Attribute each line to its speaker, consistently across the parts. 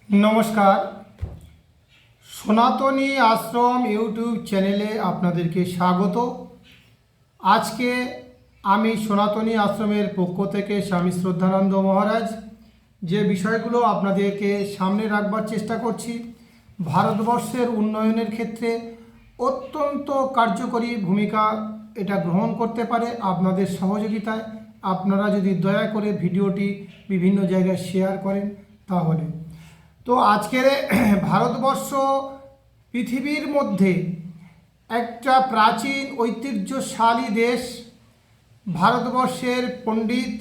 Speaker 1: নমস্কার, সনাতনী আশ্রম ইউটিউব চ্যানেলে আপনাদেরকে স্বাগত। আজকে আমি সনাতনী আশ্রমের পক্ষ থেকে স্বামী শ্রদ্ধানন্দ মহারাজ যে বিষয়গুলো আপনাদেরকে সামনে রাখবার চেষ্টা করছি, ভারতবর্ষের উন্নয়নের ক্ষেত্রে অত্যন্ত কার্যকরী ভূমিকা এটা গ্রহণ করতে পারে আপনাদের সহযোগিতায়। আপনারা যদি দয়া করে ভিডিওটি বিভিন্ন জায়গায় শেয়ার করেন তাহলে। তো আজকের ভারতবর্ষ পৃথিবীর মধ্যে একটা প্রাচীন ঐতিহ্যশালী দেশ। ভারতবর্ষের পণ্ডিত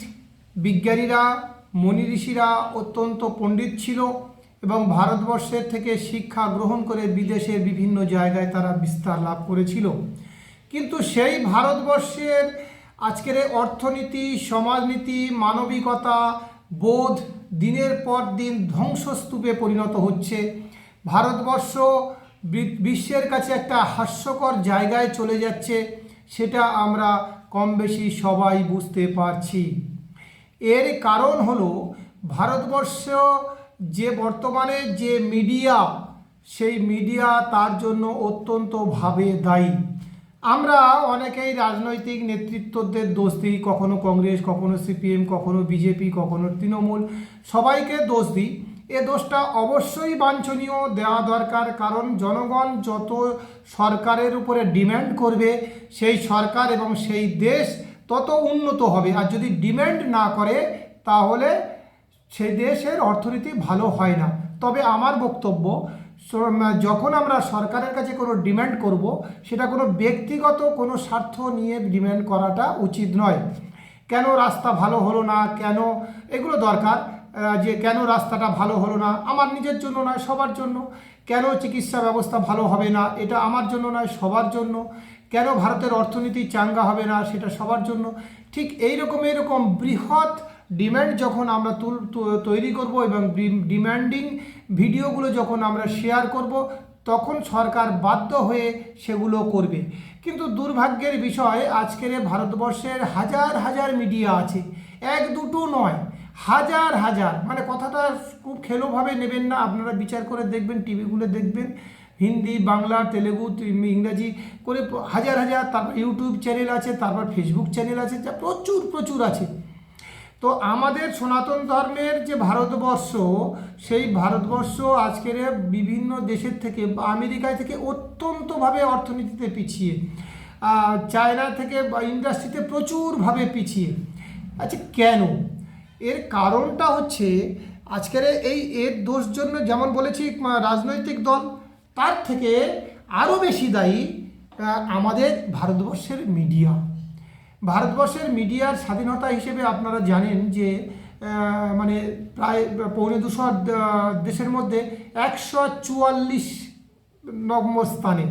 Speaker 1: বিজ্ঞানীরা, মুনি ঋষিরা অত্যন্ত পণ্ডিত ছিল এবং ভারতবর্ষের থেকে শিক্ষা গ্রহণ করে বিদেশের বিভিন্ন জায়গায় তারা বিস্তার লাভ করেছিল। কিন্তু সেই ভারতবর্ষের আজকের অর্থনীতি, সমাজনীতি, মানবিকতা বোধ দিনের পর দিন ধ্বংসস্তূপে পরিণত হচ্ছে। ভারতবর্ষ বিশ্বের কাছে একটা হাস্যকর জায়গায় চলে যাচ্ছে, সেটা আমরা কম বেশি সবাই বুঝতে পারছি। এর কারণ হলো ভারতবর্ষ যে বর্তমানে যে মিডিয়া, সেই মিডিয়া তার জন্য অত্যন্তভাবে দায়ী। আমরা অনেকেই রাজনৈতিক নেতৃত্বদের দোষ দিই, কখনো কংগ্রেস, কখনো সিপিএম, কখনো বিজেপি, কখনো তৃণমূল, সবাইকে দোষ দিই। এ দোষটা অবশ্যই বাঞ্ছনীয়, দেওয়া দরকার, কারণ জনগণ যত সরকারের উপরে ডিম্যান্ড করবে সেই সরকার এবং সেই দেশ তত উন্নত হবে। আর যদি ডিম্যান্ড না করে তাহলে সেই দেশের অর্থনীতি ভালো হয় না। তবে আমার বক্তব্য, যখন আমরা সরকারের কাছে কোনো ডিম্যান্ড করব, সেটা কোনো ব্যক্তিগত কোনো স্বার্থ নিয়ে ডিম্যান্ড করাটা উচিত নয়। কেন রাস্তা ভালো হলো না, কেন, এগুলো দরকার, যে কেন রাস্তাটা ভালো হলো না, আমার নিজের জন্য নয় সবার জন্য। কেন চিকিৎসা ব্যবস্থা ভালো হবে না, এটা আমার জন্য নয় সবার জন্য। কেন ভারতের অর্থনীতি চাঙ্গা হবে না, সেটা সবার জন্য। ঠিক এরকম বৃহৎ ডিম্যান্ড যখন আমরা তৈরি করব এবং ডিম্যান্ডিং ভিডিওগুলো যখন আমরা শেয়ার করব, তখন সরকার বাধ্য হয়ে সেগুলো করবে। কিন্তু দুর্ভাগ্যের বিষয়, আজকের ভারতবর্ষের হাজার হাজার মিডিয়া আছে, এক দুটো নয়, হাজার হাজার। মানে কথাটা খুব খেলোভাবে নেবেন না, আপনারা বিচার করে দেখবেন, টিভিগুলো দেখবেন, হিন্দি, বাংলা, তেলেগু, ইংরাজি করে হাজার হাজার। তারপর ইউটিউব চ্যানেল আছে, তারপর ফেসবুক চ্যানেল আছে, যা প্রচুর আছে। তো আমাদের সনাতন ধর্মের যে ভারতবর্ষ, সেই ভারতবর্ষ আজকের বিভিন্ন দেশের থেকে, আমেরিকায় থেকে অত্যন্তভাবে অর্থনীতিতে পিছিয়ে, চায়না থেকে ইন্ডাস্ট্রিতে প্রচুরভাবে পিছিয়ে। আচ্ছা, কেন? এর কারণটা হচ্ছে আজকের এর দোষ জন্য, যেমন বলেছি রাজনৈতিক দল, তার থেকে আরও বেশি দায়ী আমাদের ভারতবর্ষের মিডিয়া। ভারতবর্ষের মিডিয়ার স্বাধীনতা হিসেবে আপনারা জানেন যে মানে প্রায় 250 দেশের মধ্যে 144 নম্বর স্থানে।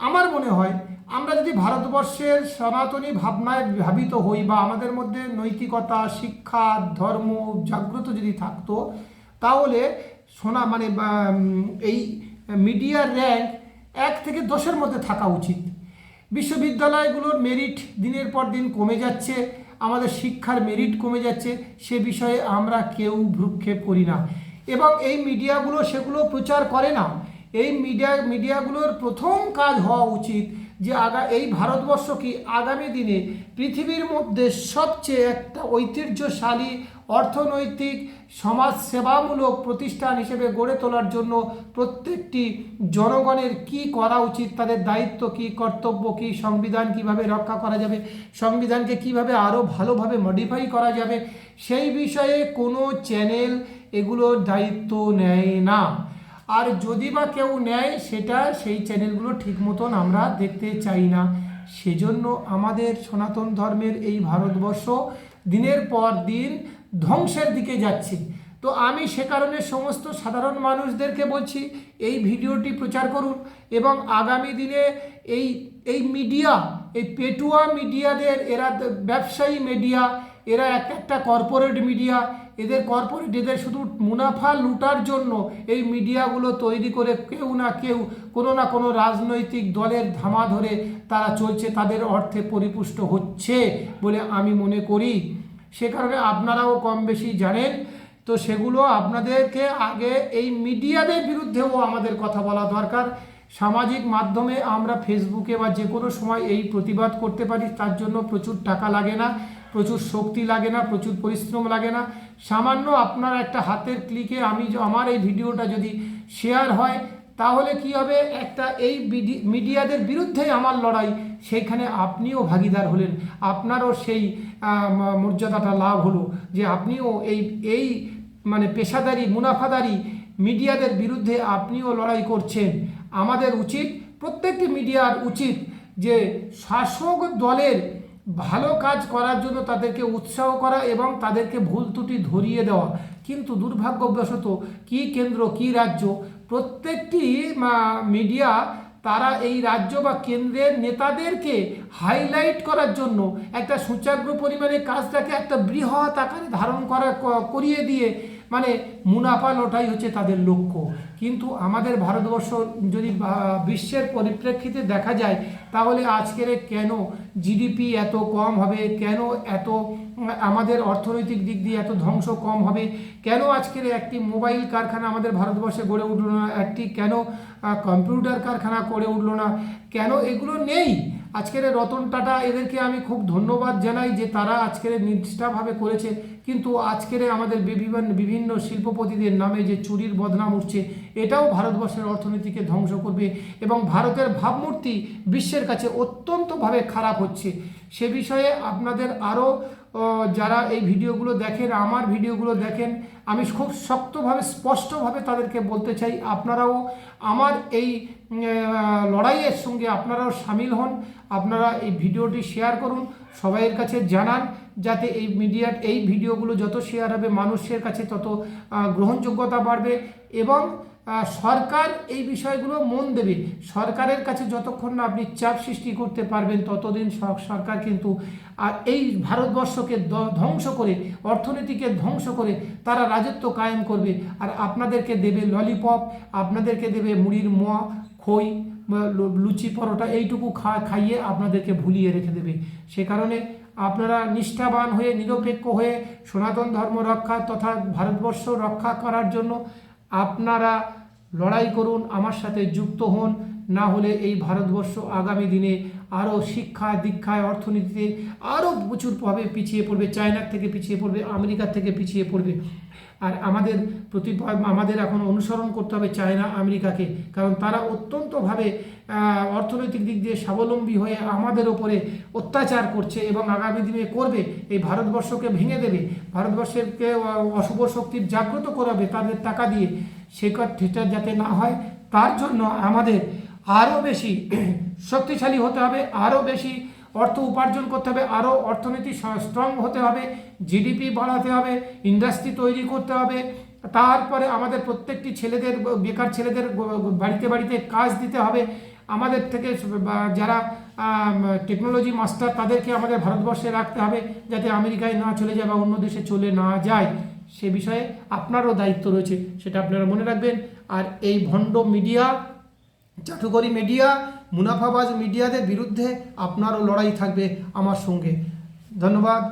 Speaker 1: আমার মনে হয় আমরা যদি ভারতবর্ষের সনাতনী ভাবনায় ভাবিত হই, বা আমাদের মধ্যে নৈতিকতা, শিক্ষা, ধর্ম জাগ্রত যদি থাকতো, তাহলে এই মিডিয়ার র্যাঙ্ক 1 থেকে 10-এর মধ্যে থাকা উচিত। বিশ্ববিদ্যালয়গুলোর মেরিট দিনের পর দিন কমে যাচ্ছে, আমাদের শিক্ষার মেরিট কমে যাচ্ছে, সে বিষয়ে আমরা কেউ ভ্রুক্ষেপ করি না এবং এই মিডিয়াগুলো সেগুলো প্রচার করে না। এই মিডিয়াগুলোর প্রথম কাজ হওয়া উচিত যে এই ভারতবর্ষ কি আগামী দিনে পৃথিবীর মধ্যে সবচেয়ে একটা ঐতিহ্যশালী অর্থনৈতিক সমাজসেবামূলক প্রতিষ্ঠান হিসেবে গড়ে তোলার জন্য প্রত্যেকটি জনগণের কি করা উচিত, তাদের দায়িত্ব কি, কর্তব্য কি, সংবিধান কিভাবে রক্ষা করা যাবে, সংবিধানকে কিভাবে আরও ভালোভাবে মডিফাই করা যাবে, সেই বিষয়ে কোনো চ্যানেল এগুলোর দায়িত্ব নেয় না। আর যদি বা কেউ নেয়, সেই চ্যানেলগুলো ঠিক মতন আমরা দেখতে চাই না। সেজন্য আমাদের সনাতন ধর্মের এই ভারতবর্ষ দিনের পর দিন ধ্বংসের দিকে যাচ্ছে। তো আমি সে কারণে সমস্ত সাধারণ মানুষদেরকে বলছি, এই ভিডিওটি প্রচার করুন এবং আগামী দিনে এই মিডিয়া, এই পেটুয়া মিডিয়াদের, এরা ব্যবসায়ী মিডিয়া, এরা একটা কর্পোরেট মিডিয়া, এদের শুধু মুনাফা লুটার জন্য এই মিডিয়াগুলো তৈরি করে কেউ না কেউ কোনো না কোনো রাজনৈতিক দলের ধামা ধরে তারা চলছে, তাদের অর্থে পরিপুষ্ট হচ্ছে বলে আমি মনে করি। সে কারণে আপনারাও কম বেশি জানেন তো সেগুলো আপনাদেরকে আগে এই মিডিয়াদের বিরুদ্ধেও আমাদের কথা বলা দরকার। সামাজিক মাধ্যমে আমরা ফেসবুকে বা যে কোনো সময় এই প্রতিবাদ করতে পারি, তার জন্য প্রচুর টাকা লাগে না, প্রচুর শক্তি লাগে না, প্রচুর পরিশ্রম লাগে না। সামান্য আপনার একটা হাতের ক্লিকে আমার এই ভিডিওটা যদি শেয়ার হয়, তাহলে কি হবে, একটা এই মিডিয়াদের বিরুদ্ধে আমার লড়াই, সেইখানে আপনিও ভাগিদার হলেন, আপনারও সেই মর্যাদাটা লাভ হলো যে আপনিও এই মানে পেশাদারি মুনাফাদারি মিডিয়াদের বিরুদ্ধে আপনিও লড়াই করছেন। আমাদের উচিত, প্রত্যেকটি মিডিয়ার উচিত যে শাসক দলের ভালো কাজ করার জন্য তাদেরকে উৎসাহ করা এবং তাদেরকে ভুল ত্রুটি ধরিয়ে দেওয়া। কিন্তু দুর্ভাগ্যবশত কি কেন্দ্র কি রাজ্য, প্রত্যেকটি মিডিয়া তারা এই রাজ্য বা কেন্দ্রের নেতাদেরকে হাইলাইট করার জন্য একটা সুচাগ্র পরিমাণে কাজটাকে একটা বৃহৎ আকারে ধারণ করিয়ে দিয়ে মানে মুনাফা লোটাই হচ্ছে তাদের লক্ষ্য। কিন্তু আমাদের ভারতবর্ষ যদি বিশ্বের পরিপ্রেক্ষিতে দেখা যায়, তাহলে আজকের কেন জিডিপি এত কম হবে, কেন এত আমাদের অর্থনৈতিক দিক দিয়ে এত ধ্বংস কম হবে, কেন আজকের একটি মোবাইল কারখানা আমাদের ভারতবর্ষে গড়ে উঠলো না, একটি কেন কম্পিউটার কারখানা গড়ে উঠলো না, কেন এগুলো নেই। আজকের রতন টাটা, এদেরকে আমি খুব ধন্যবাদ জানাই যে তারা আজকের নিষ্ঠাভাবে করেছে। কিন্তু আজকের আমাদের বিভিন্ন শিল্পপতিদের নামে যে চুরির বদনাম উঠছে, এটাও ভারতবর্ষের অর্থনীতিকে ধ্বংস করবে এবং ভারতের ভাবমূর্তি বিশ্বের কাছে অত্যন্তভাবে খারাপ হচ্ছে। সে বিষয়ে আপনাদের আরও যারা এই ভিডিওগুলো দেখেন, আমার ভিডিওগুলো দেখেন, আমি খুব শক্তভাবে স্পষ্টভাবে তাদেরকে বলতে চাই, আপনারাও আমার এই লড়াইয়ের সঙ্গে আপনারাও সামিল হন। আপনারা এই ভিডিওটি শেয়ার করুন, সবাইয়ের কাছে জানান, যাতে এই ভিডিওগুলো যত শেয়ার হবে মানুষের কাছে তত গ্রহণযোগ্যতা বাড়বে এবং সরকার এই বিষয়গুলো মন দেবে। সরকারের কাছে যতক্ষণ না আপনি চাপ সৃষ্টি করতে পারবেন, ততদিন সরকার কিন্তু এই ভারতবর্ষকে ধ্বংস করে, অর্থনীতিকে ধ্বংস করে তারা রাজত্ব কায়েম করবে। আর আপনাদেরকে দেবে ললিপপ, আপনাদেরকে দেবে মুড়ির মোয়া, খই, লুচি, পরোটা, এইটুকু খাইয়ে আপনাদেরকে ভুলিয়ে রেখে দেবে। সে কারণে আপনারা নিষ্ঠাবান হয়ে, নিরপেক্ষ হয়ে সনাতন ধর্ম রক্ষা তথা ভারতবর্ষ রক্ষা করার জন্য আপনারা লড়াই করুন, আমার সাথে যুক্ত হন। না হলে এই ভারতবর্ষ আগামী দিনে আরও শিক্ষায়, দীক্ষায়, অর্থনীতিতে আরও প্রচুরভাবে পিছিয়ে পড়বে, চায়নার থেকে পিছিয়ে পড়বে, আমেরিকার থেকে পিছিয়ে পড়বে। আর আমাদের এখন অনুসরণ করতে হবে চায়না, আমেরিকাকে, কারণ তারা অত্যন্তভাবে অর্থনৈতিক দিক দিয়ে স্বাবলম্বী হয়ে আমাদের ওপরে অত্যাচার করছে এবং আগামী দিনে করবে। এই ভারতবর্ষকে ভেঙে দেবে, ভারতবর্ষকে অশুভ শক্তির জাগ্রত করাবে তাদের টাকা দিয়ে। সেটা যাতে না হয়, তার জন্য আমাদের আরও বেশি শক্তিশালী হতে হবে, আরও বেশি অর্থ উপার্জন করতে হবে, আরও অর্থনীতি স্ট্রং হতে হবে, জিডিপি বাড়াতে হবে, ইন্ডাস্ট্রি তৈরি করতে হবে। তারপরে আমাদের প্রত্যেকটি ছেলেদের, বেকার ছেলেদের বাড়িতে বাড়িতে কাজ দিতে হবে। আমাদের থেকে যারা টেকনোলজি মাস্টার, তাদেরকে আমাদের ভারতবর্ষে রাখতে হবে, যাতে আমেরিকায় না চলে যায় বা অন্য দেশে চলে না যায়। সে বিষয়ে আপনারও দায়িত্ব রয়েছে, সেটা আপনারা মনে রাখবেন। আর এই ভণ্ড মিডিয়া, চাটুকরি মিডিয়া, মুনাফাবাজ মিডিয়াদের বিরুদ্ধে আপনারও লড়াই থাকবে আমার সঙ্গে। ধন্যবাদ।